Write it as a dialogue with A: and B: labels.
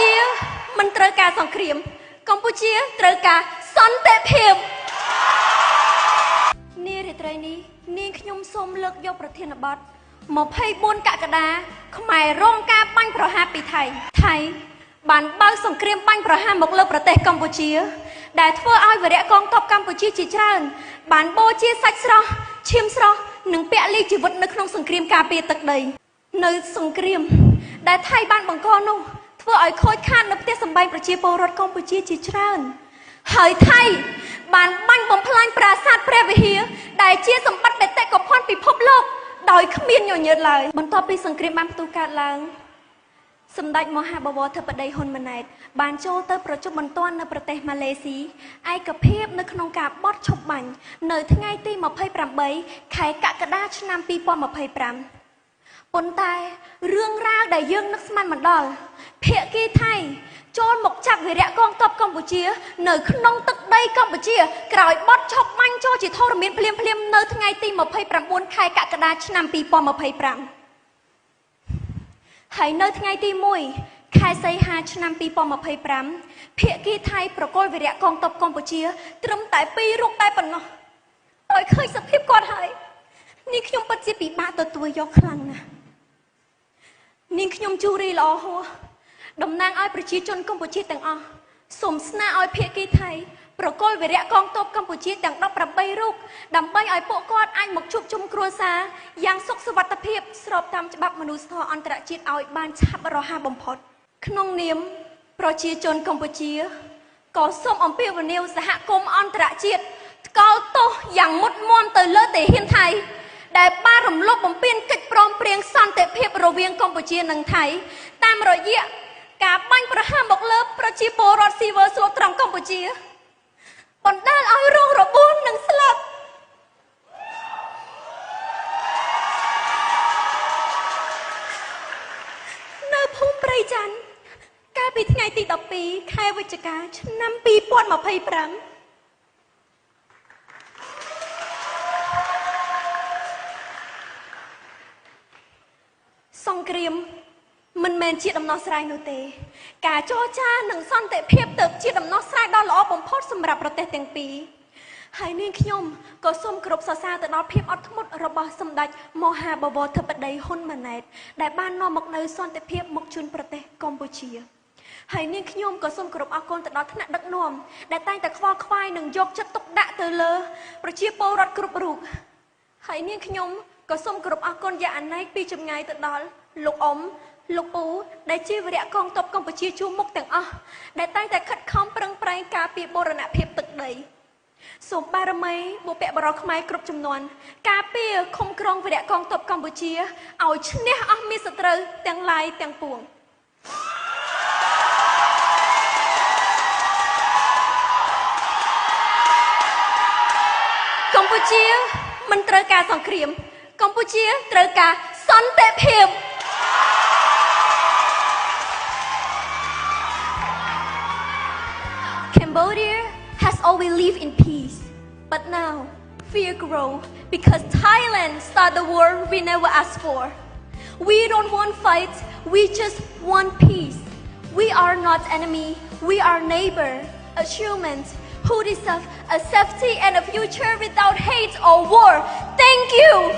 A: ជាមិនត្រូវការសង្គ្រាមកម្ពុជាត្រូវការសន្តិភាពនារីត្រីនេះនាងខ្ញុំសូមលើកយកប្រធានបទ24កក្កដាខ្មែររងការបាញ់ប្រហារពីថៃបានបើកសង្គ្រាមបាញ់ប្រហារមកលើប្រទេសកម្ពុជាដែលធ្វើឲ្យវីរៈកងទ័ពកម្ពុជាជាច្រើនបានបូជាសាច់ស្រស់ឈាមស្រស់និងពលីជីវិតនៅក្នុងសង្គ្រាមការពារទឹកដីនៅសង្គ្រាមដែលថៃបានបង្កនោះធ្វើឲ្យខូចខាតនៅផ្ទះសម្បែងប្រជាពលរដ្ឋកម្ពុជាជាច្រើនហើយថៃបានបាញ់បំផ្លាញប្រាសាទព្រះវិហារដែលជាសម្បត្តិបេតិកភណ្ឌពិភពលោកដោយគ្មានញញើតឡើយបន្ទាប់ពីសង្គ្រាមបានផ្ទុះកើតឡើងសម្ដេចមហាបវរធិបតីហ៊ុនម៉ាណែតបានចូលទៅប្រជុំបន្ទាន់នៅប្រទេសម៉ាឡេស៊ីឯកភាពនៅក្នុងការបោះឈប់បាញ់នៅថ្ងៃទី28ខែកក្កដាឆ្នាំ2025ប៉ុន្តែរឿងរ៉ាវដែលយើងនឹកស្មានមិនដល់ភាគីថៃចូលមកចាប់វីរៈកងទ័ពកម្ពុជានៅក្នុងទឹកដីកម្ពុជាក្រោយបោះឈប់បាញ់ចូលជាធរមានភ្លាមនៅថ្ងៃទី29ខែកក្កដាឆ្នាំ2025ហើយនៅថ្ងៃទី1ខែសីហាឆ្នាំ2025ភាគីថៃប្រកល់វីរៈកងទ័ពកម្ពុជាត្រឹមតែ2រូបតែប៉ុណ្ណោះដោយឃើញសភាពគាត់ហើយនាងខ្ញុំពិតជាពិបាកទទួលយកខ្លាំងណាស់នាងខ្ញុំជូរីល្អហួរតំណាងឲ្យប្រជាជនកម្ពុជាទាំងអស់សូមស្នើឲ្យភាគីថៃប្រកល់វីរៈកងទ័ពកម្ពុជាទាំង18រូបដើម្បីឲ្យពួកគាត់អាចមកជួបជុំគ្រួសារយ៉ាងសុខសុវត្ថិភាពស្របតាមច្បាប់មនុស្សធម៌អន្តរជាតិឲ្យបានឆាប់រហ័សបំផុតក្នុងនាមប្រជាជនកម្ពុជាក៏សូមអំពាវនាវសហគមន៍អន្តរជាតិថ្កោលទោសយ៉ាងមុតមមទៅលើទាហានថៃដែលបានរំលោភបំពានកិច្ចព្រមព្រៀងសន្តិភាពរវាងកម្ពុជានិងថៃតាមរយៈការបាញ់ប្រហារមកលើប្រជាពលរដ្ឋស៊ីវិលស្លូតត្រង់កម្ពុជាបណ្ដាលឲ្យរងរបួសនិងស្លាប់នៅភូមិព្រៃច័ន្ទកាលពីថ្ងៃទី12ខែវិច្ឆិកាឆ្នាំ2025សង្គ្រាមមិនមែនជាដំណោះស្រាយនោះទេការចរចានិងសន្តិភាពទៅជាដំណោះស្រាយដ៏ល្អបំផុតសម្រាប់ប្រទេសទាំងពីរហើយនាងខ្ញុំក៏សូមគោរពសរសើរទៅដល់ភាពអត់ធ្មត់របស់សម្ដេចមហាបវរធិបតីហ៊ុនម៉ាណែតដែលបាននាំមកនូវសន្តិភាពមកជូនប្រទេសកម្ពុជាហើយនាងខ្ញុំក៏សូមគោរពអរគុណទៅដល់ថ្នាក់ដឹកនាំដែលតែងតែខ្វល់ខ្វាយនិងយកចិត្តទុកដាក់ទៅលើប្រជាពលរដ្ឋគ្រប់រូបហើយនាងខ្ញុំក៏សូមគោរពអរគុណយ៉ាងអនេកពីចម្ងាយទៅដល់លោកអ៊ំលោកពូដែលជាវីរៈកងទ័ពកម្ពុជាជួរមុខទាំងអស់ដែលតែងតែខិតខំប្រឹងប្រែងការពារបូរណភាពទឹកដីសូមបារមីបុព្វបុរសខ្មែរគ្រប់ចំនួនការពារឃុំក្រុងវីរៈកងទ័ពកម្ពុជាឲ្យឈ្នះអស់មារសត្រូវទាំងឡាយទាំងពួងកម្ពុជាមិនត្រូវការសង្គ្រាមកម្ពុជាត្រូវការសន្តិភាពCambodia has always lived in peace, but now fear grows because Thailand started the war we never asked for. We don't want fight, we just want peace. We are not enemy, we are neighbor, a human who deserve a safety and a future without hate or war. Thank you.